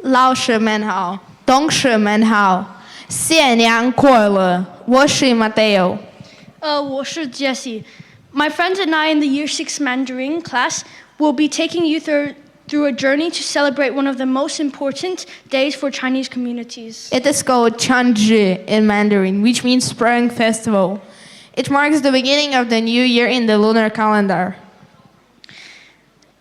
老师们好，同事们好，新年快乐！我是 Mateo。我是 Jesse. My friends and I in the Year 6 Mandarin class will be taking you through a journey to celebrate one of the most important days for Chinese communities. It is called Changzhi in Mandarin, which means Spring Festival. It marks the beginning of the new year in the lunar calendar.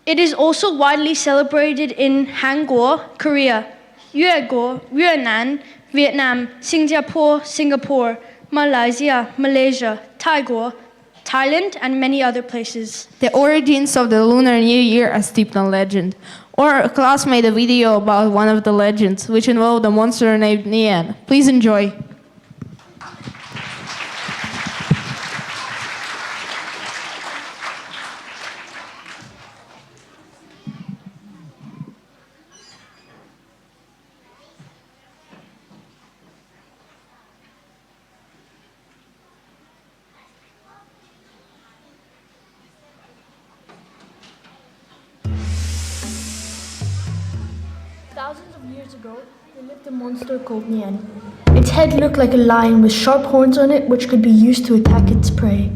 It is also widely celebrated in Hanguo, Korea, Yueguo, Yunnan, Vietnam, Singapore, Malaysia, Taiwan, Thailand, and many other places. The origins of the Lunar New Year are steeped in legend. Our class made a video about one of the legends, which involved a monster named Nian. Please enjoy. Thousands of years ago, there lived a monster called Nian. Its head looked like a lion with sharp horns on it, which could be used to attack its prey.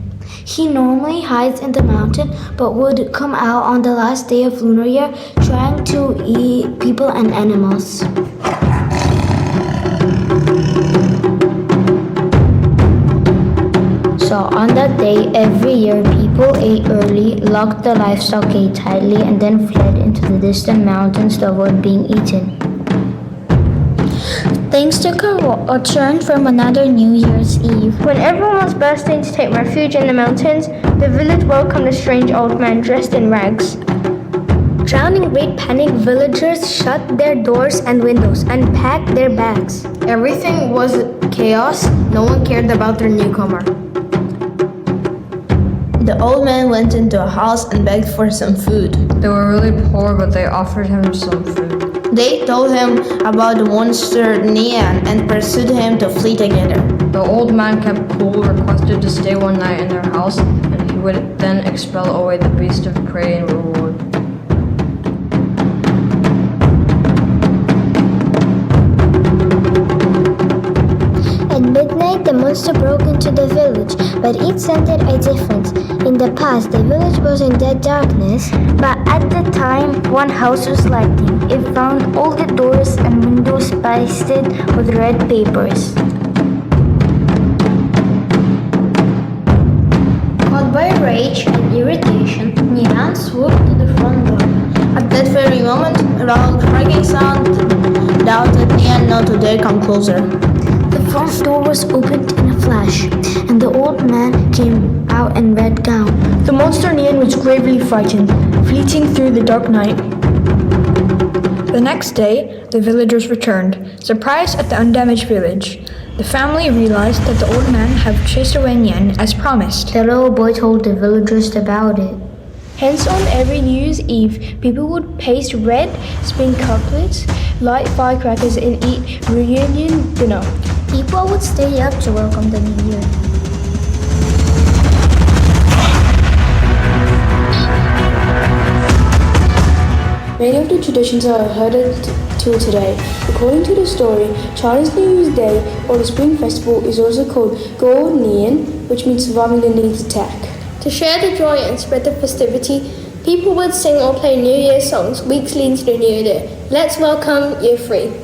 He normally hides in the mountain, but would come out on the last day of lunar year, trying to eat people and animals. So on that day, every year, people ate early, locked the livestock gate tightly, and then fled into the distant mountains to avoid being eaten. Things took a turn from another New Year's Eve. When everyone was bursting to take refuge in the mountains, the village welcomed a strange old man dressed in rags. Drowning in great panic, villagers shut their doors and windows and packed their bags. Everything was chaos. No one cared about their newcomer. The old man went into a house and begged for some food. They were really poor, but they offered him some food. They told him about the monster Nian and pursued him to flee together. The old man kept cool, requested to stay one night in their house, and he would then expel away the beast of prey in reward. At midnight, the monster broke into the village, but each scented a difference. In the past, the village was in dead darkness, but at the time, one house was lighting. It found all the doors and windows pasted with red papers. Caught by rage and irritation, Nian swooped to the front door. At that very moment, a loud cracking sound doubted Nian not to dare come closer. The front door was opened in a flash, and the old man came out in red gown. The monster Nian was gravely frightened, fleeting through the dark night. The next day, the villagers returned, surprised at the undamaged village. The family realized that the old man had chased away Nian as promised. The little boy told the villagers about it. Hence, on every New Year's Eve, people would paste red, spin couplets, light firecrackers, and eat reunion dinner. People would stay up to welcome the new year. Many of the traditions are adhered to today. According to the story, Chinese New Year's Day, or the Spring Festival, is also called Go Nian, which means surviving the Nian's attack. To share the joy and spread the festivity, people would sing or play New Year songs weekly into the new year. Let's welcome Year 3.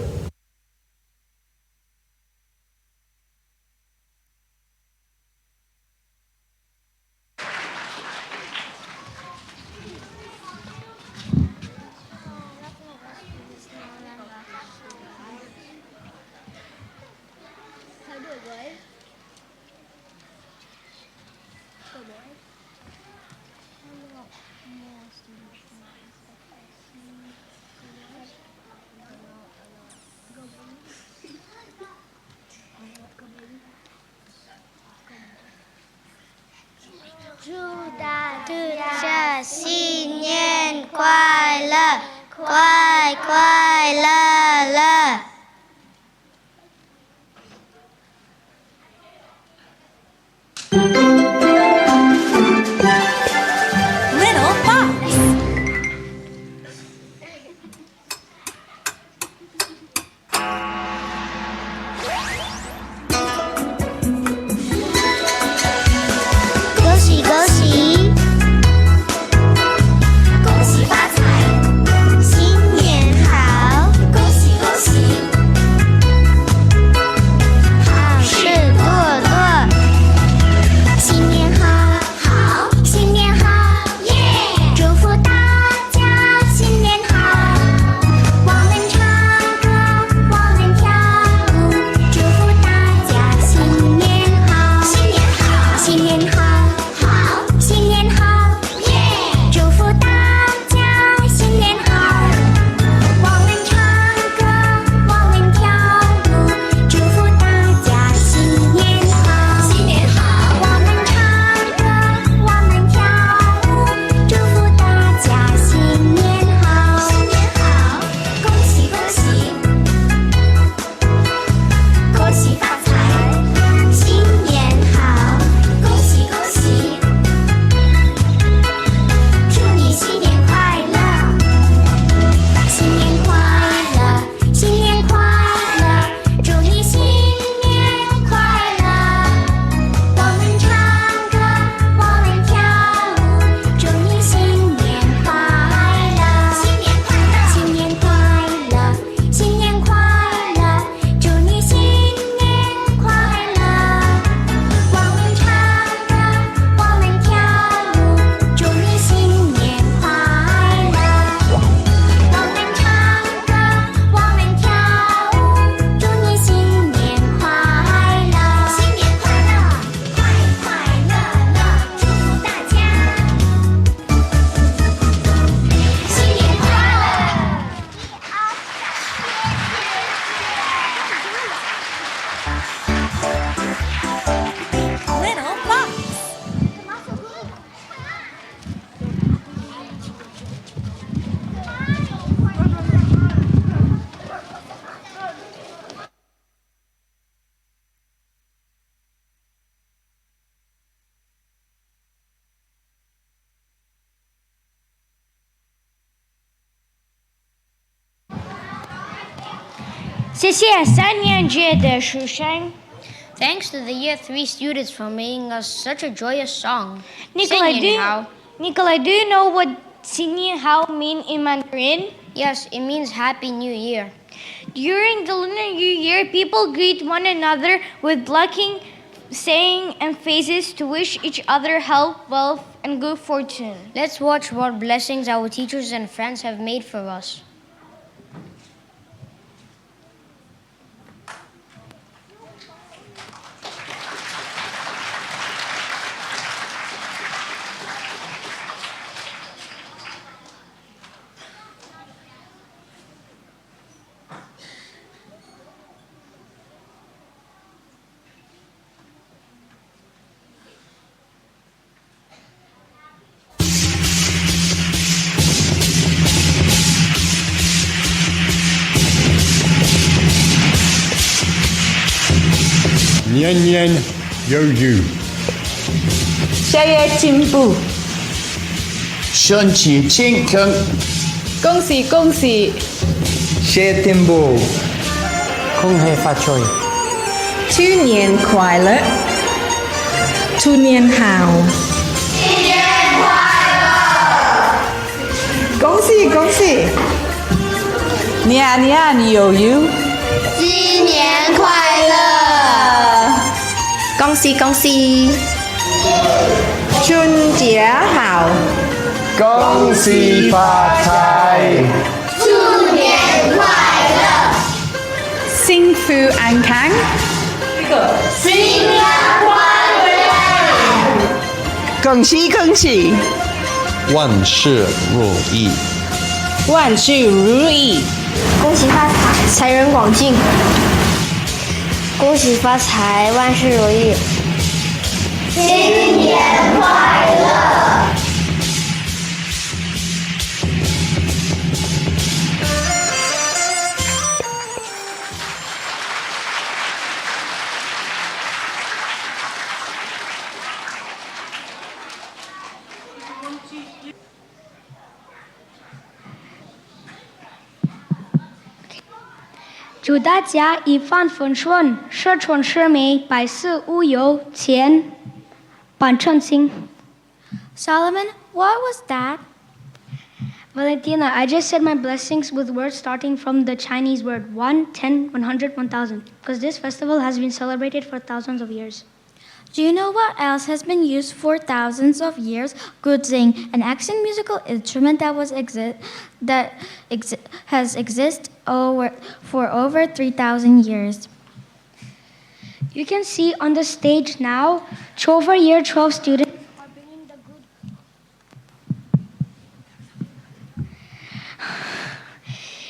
谢谢三年级的学生。 Thanks to the Year 3 students for making us such a joyous song. Nikolai, Sing in how. Nikolai, do you know what 新年好 mean in Mandarin? Yes, it means Happy New Year. During the Lunar New Year, people greet one another with blessing, saying and phrases to wish each other health, wealth, and good fortune. Let's watch what blessings our teachers and friends have made for us. Nian nian, yo you. 学业进步，身体健康，恭喜恭喜，学业进步，恭喜发财，新年快乐，兔年好，新年快乐，恭喜恭喜，年年有余，新年快乐，恭喜恭喜，春节好，恭喜发财，兔年快乐，幸福安康，新年快乐，恭喜恭喜，万事如意，万事如意，恭喜发财，财源广进。恭喜发财，万事如意。新年快乐。祝大家一帆风顺，十全十美，百事无忧，钱半成金。 Solomon, what was that? Valentina, I just said my blessings with words starting from the Chinese word 1, 10, 100, 1000, because this festival has been celebrated for thousands of years. Do you know what else has been used for thousands of years? Guzheng, an ancient musical instrument that has existed for over 3,000 years. You can see on the stage now, 12 year 12 students are bringing the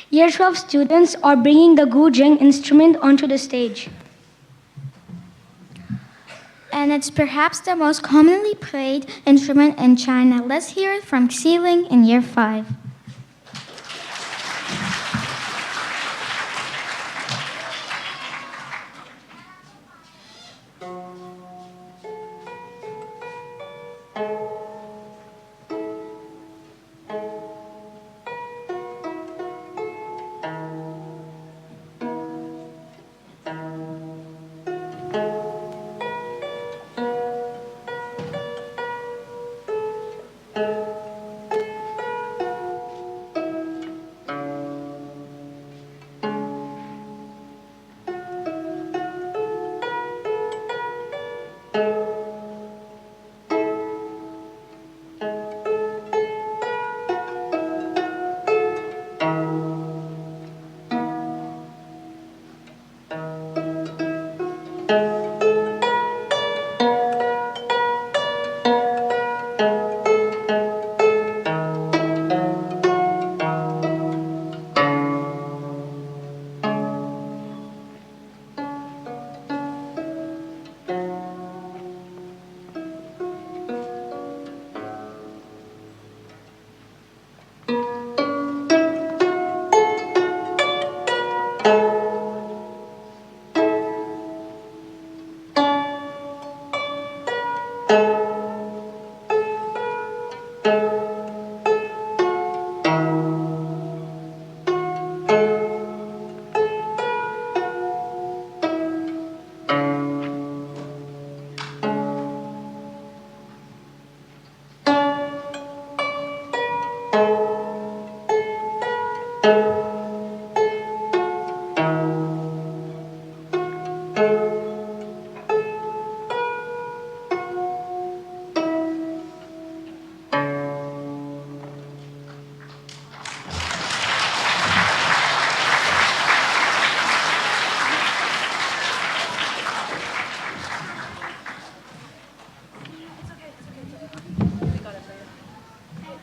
Year 12 students are bringing the guzheng instrument onto the stage. And it's perhaps the most commonly played instrument in China. Let's hear it from Xiling in year 5.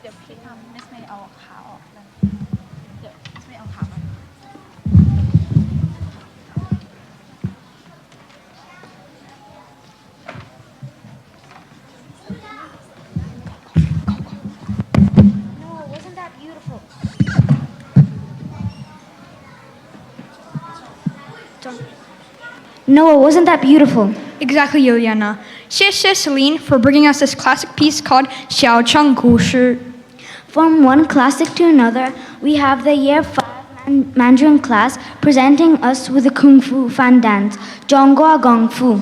Wasn't that beautiful? Noah, wasn't that beautiful? Exactly, Yuliana. 谢谢 Celine for bringing us this classic piece called 小城故事. From one classic to another, we have the Year 5 Mandarin class presenting us with a Kung Fu fan dance, Zhonghua Gong Fu.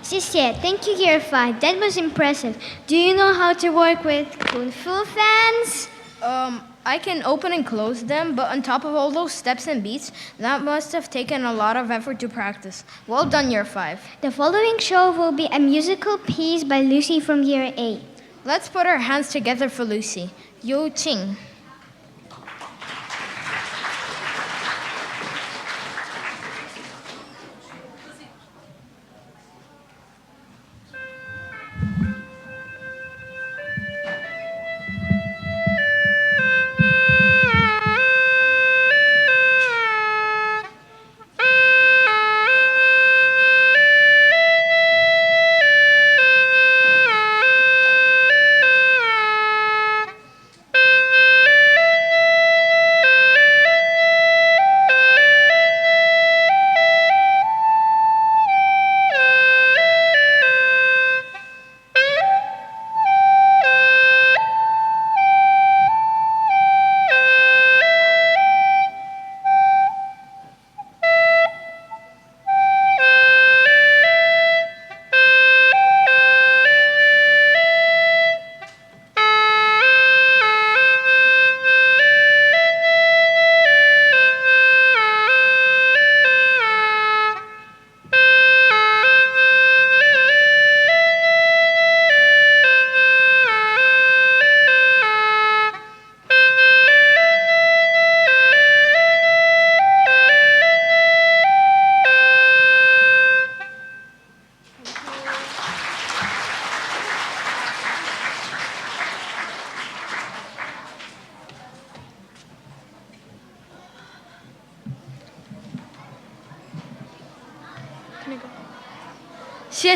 谢谢, thank you, Year 5. That was impressive. Do you know how to work with Kung Fu fans? I can open and close them, but on top of all those steps and beats, that must have taken a lot of effort to practice. Well done, Year 5. The following show will be a musical piece by Lucy from Year 8. Let's put our hands together for Lucy. Yo Ching.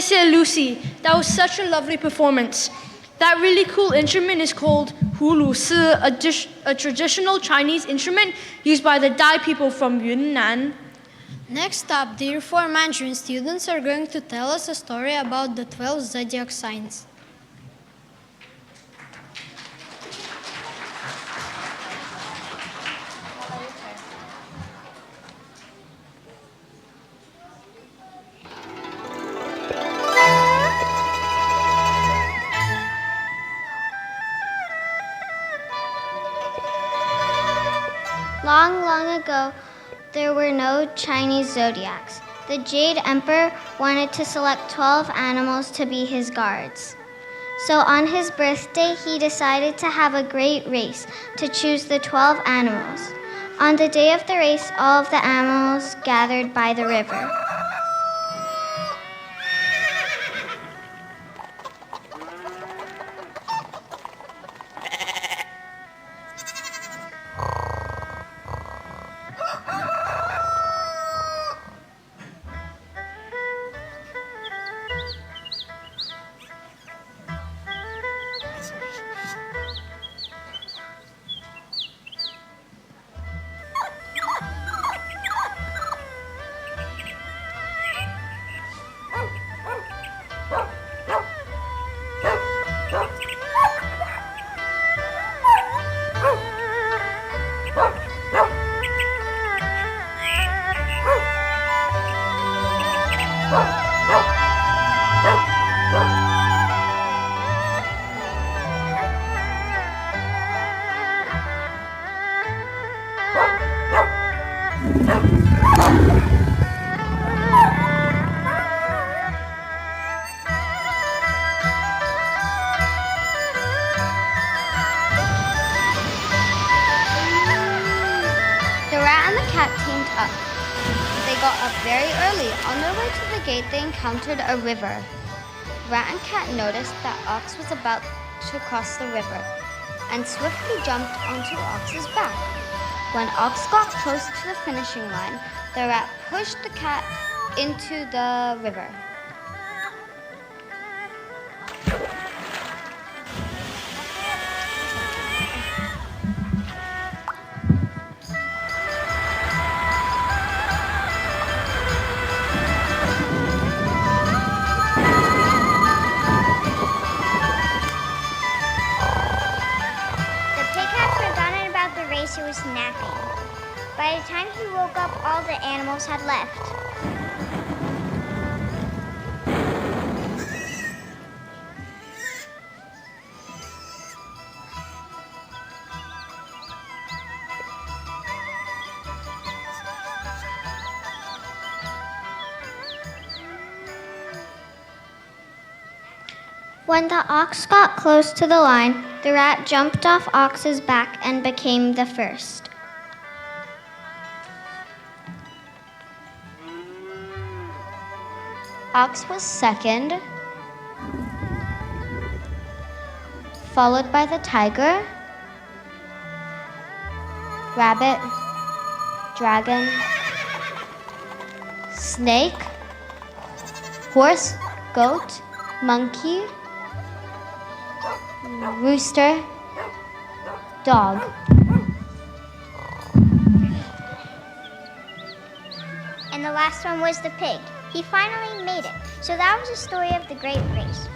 Lucy. That was such a lovely performance. That really cool instrument is called hulu, a traditional Chinese instrument used by the Dai people from Yunnan. Next up, the Year 4 Mandarin students are going to tell us a story about the 12 zodiac signs. Long, long ago, there were no Chinese zodiacs. The Jade Emperor wanted to select 12 animals to be his guards. So on his birthday, he decided to have a great race to choose the 12 animals. On the day of the race, all of the animals gathered by the river. Very early, on their way to the gate, they encountered a river. Rat and Cat noticed that Ox was about to cross the river and swiftly jumped onto Ox's back. When Ox got close to the finishing line, the rat pushed the cat into the river. He was napping. By the time he woke up, all the animals had left. When the ox got close to the line, the rat jumped off Ox's back and became the first. Ox was second, followed by the tiger, rabbit, dragon, snake, horse, goat, monkey, rooster, dog. And the last one was the pig. He finally made it. So that was the story of the great race.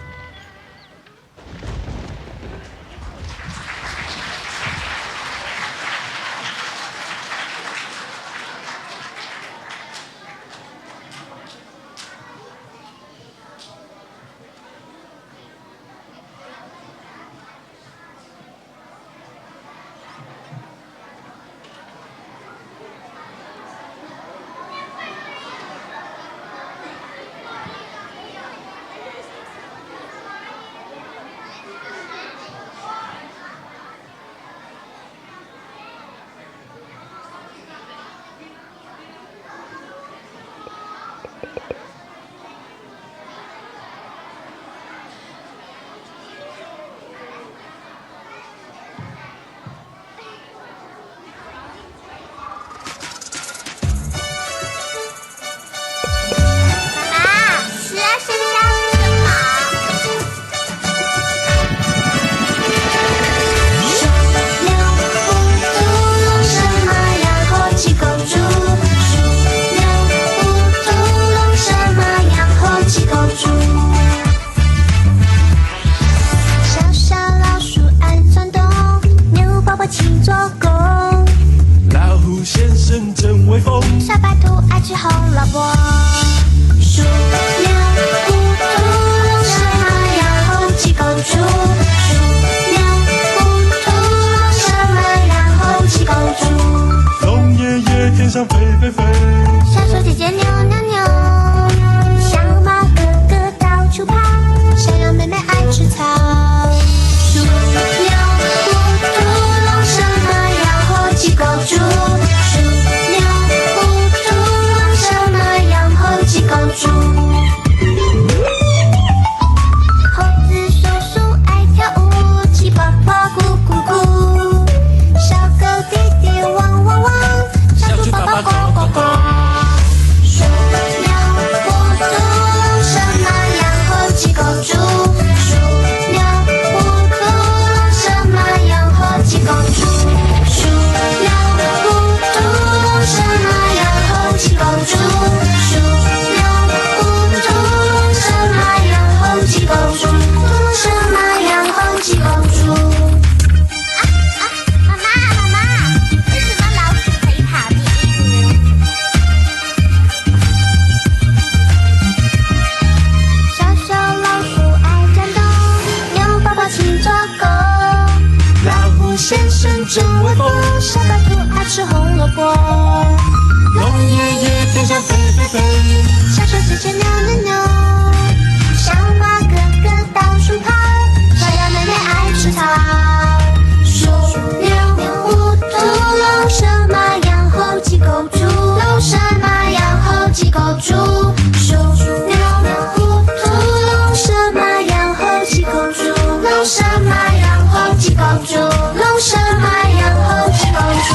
龙什么羊猴鸡公猪，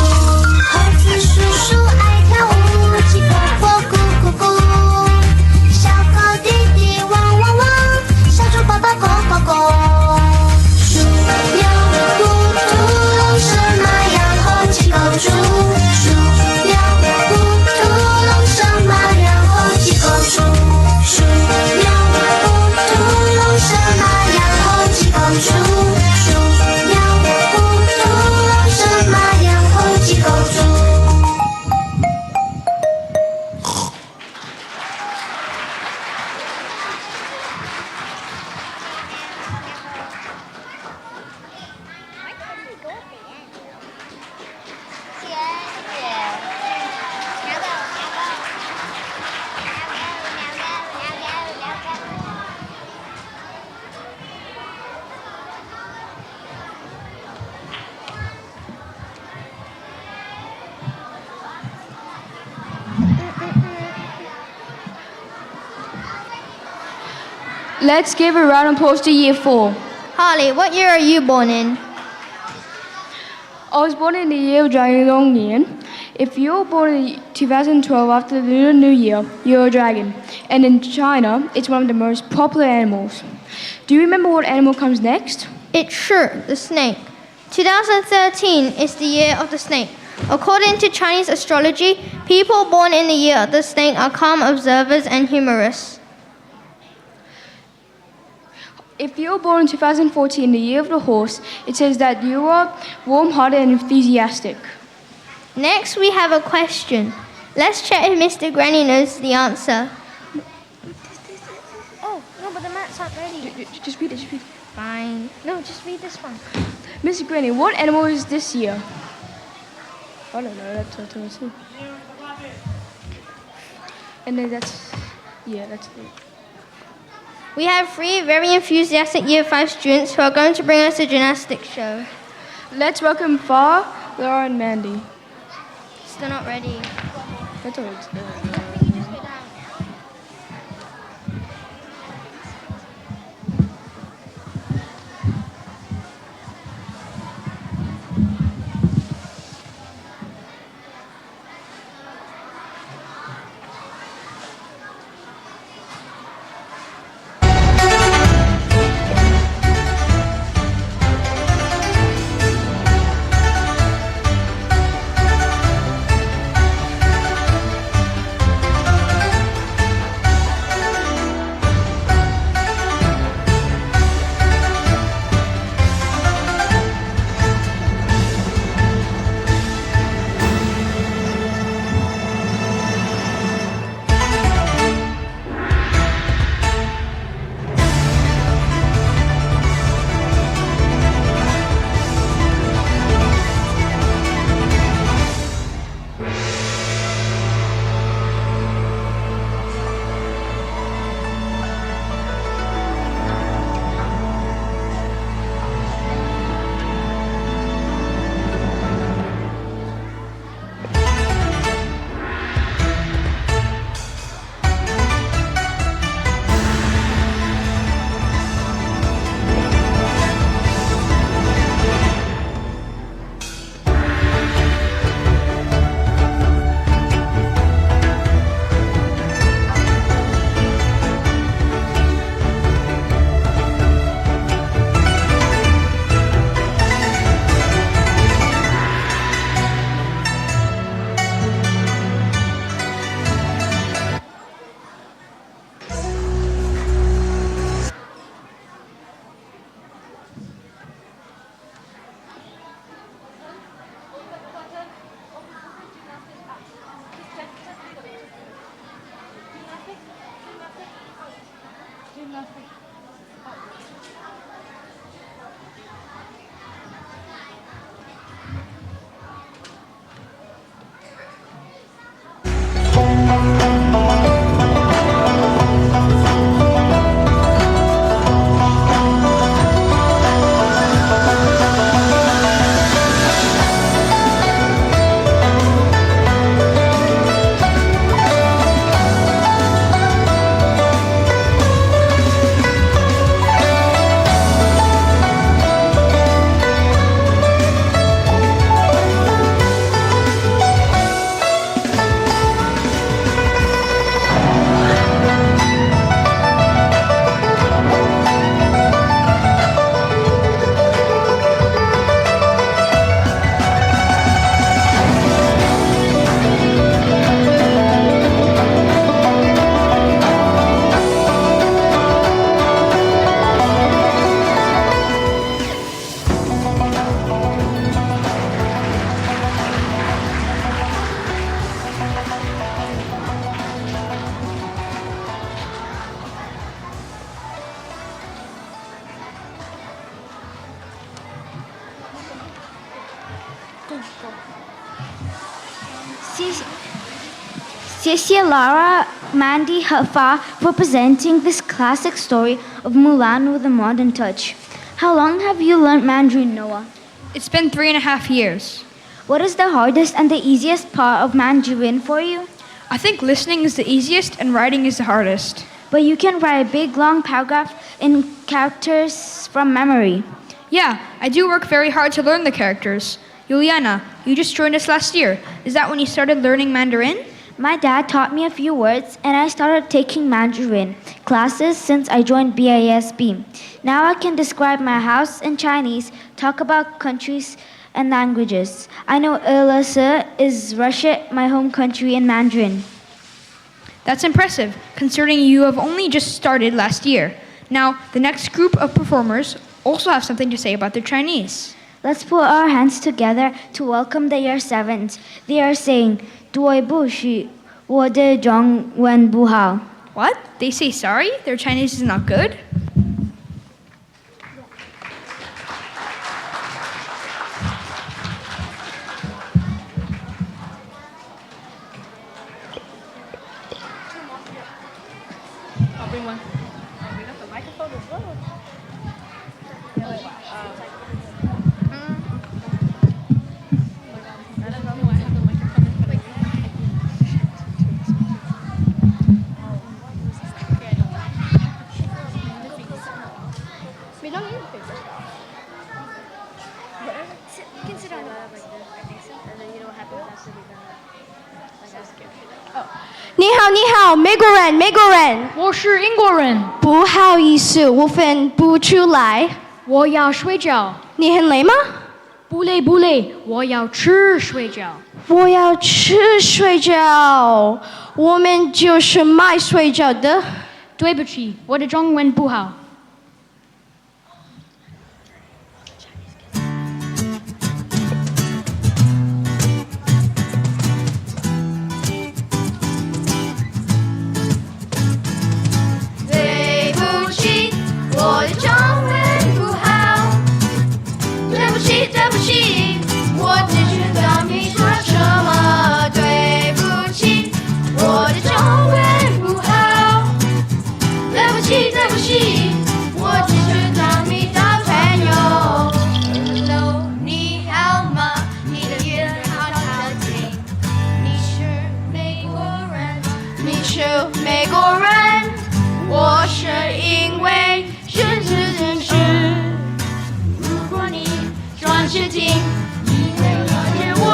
猴子叔 Let's give a round of applause to Year 4. Harley, what year are you born in? I was born in the year of Dragon Yin. If you were born in 2012 after the Lunar New Year, you're a dragon. And in China, it's one of the most popular animals. Do you remember what animal comes next? It's sure, the snake. 2013 is the year of the snake. According to Chinese astrology, people born in the year of the snake are calm observers and humorous. If you were born in 2014, the year of the horse, it says that you are warm-hearted and enthusiastic. Next, we have a question. Let's check if Mr. Granny knows the answer. Oh, no, but the mat's not ready. Just read it, Fine. No, just read this one. Miss Granny, what animal is this year? I don't know, that's what I see. And then that's it. We have 3 very enthusiastic Year 5 students who are going to bring us a gymnastics show. Let's welcome Far, Laura, and Mandy. Still not ready. That's all right. Xie Lara, Mandy, Hafa for presenting this classic story of Mulan with a modern touch. How long have you learned Mandarin, Noah? It's been 3.5 years. What is the hardest and the easiest part of Mandarin for you? I think listening is the easiest and writing is the hardest. but you can write a big long paragraph in characters from memory. Yeah, I do work very hard to learn the characters. Juliana, you just joined us last year. Is that when you started learning Mandarin? My dad taught me a few words, and I started taking Mandarin classes since I joined BISP. Now I can describe my house in Chinese, talk about countries and languages. I know is Russia, my home country, in Mandarin. That's impressive, considering you have only just started last year. Now, the next group of performers also have something to say about their Chinese. Let's put our hands together to welcome the year 7s. They are saying, 对不起，我的中文不好. What? They say sorry? Their Chinese is not good? I'll bring one. I'll bring up the microphone as well. We don't need a paper. You can sit on it. I think so. And then you know what happens after we done it. 你好，你好，美国人，美国人。我是英国人。不好意思，我分不出来。我要睡觉。你很累吗？不累不累，我要吃睡觉。我要吃睡觉。我们就是卖睡觉的。对不起，我的中文不好。对不起，我的中文不好。对不起，对不起，我只知道你说什么。对不起，我的中文不好。对不起，对不起，我只知道你的朋友。Hello， 你好吗？你的脸好靠近。你是美国人，你是美国人。我是因为是真实。如果你专心听，你会了解我。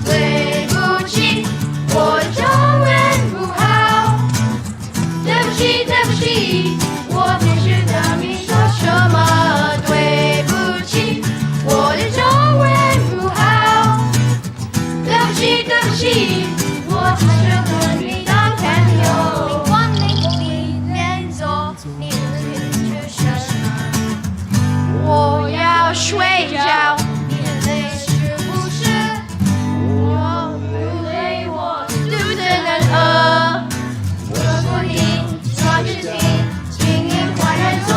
对不起，我的中文不好。对不起，对不起，我只知道你说什么。对不起，我的中文不好。对不起，对不起，我只是和你当朋友。我要睡觉，你很累是不是？我不累，我肚子很饿。如果你专心听，请你快点走。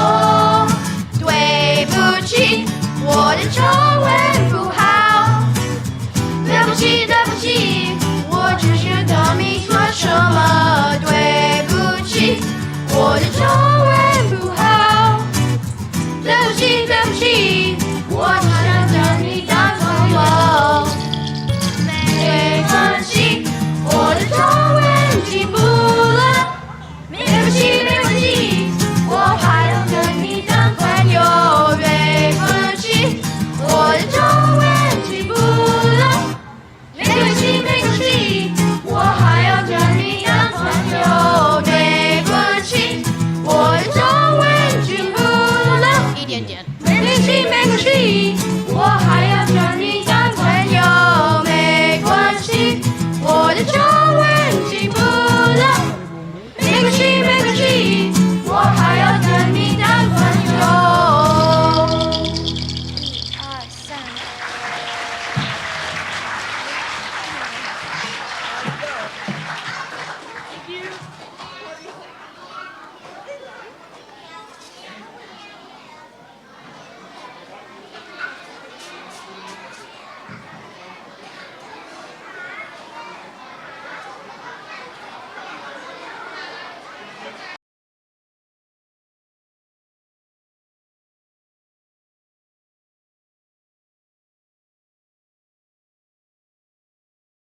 对不起，我的中文不好。对不起，对不起。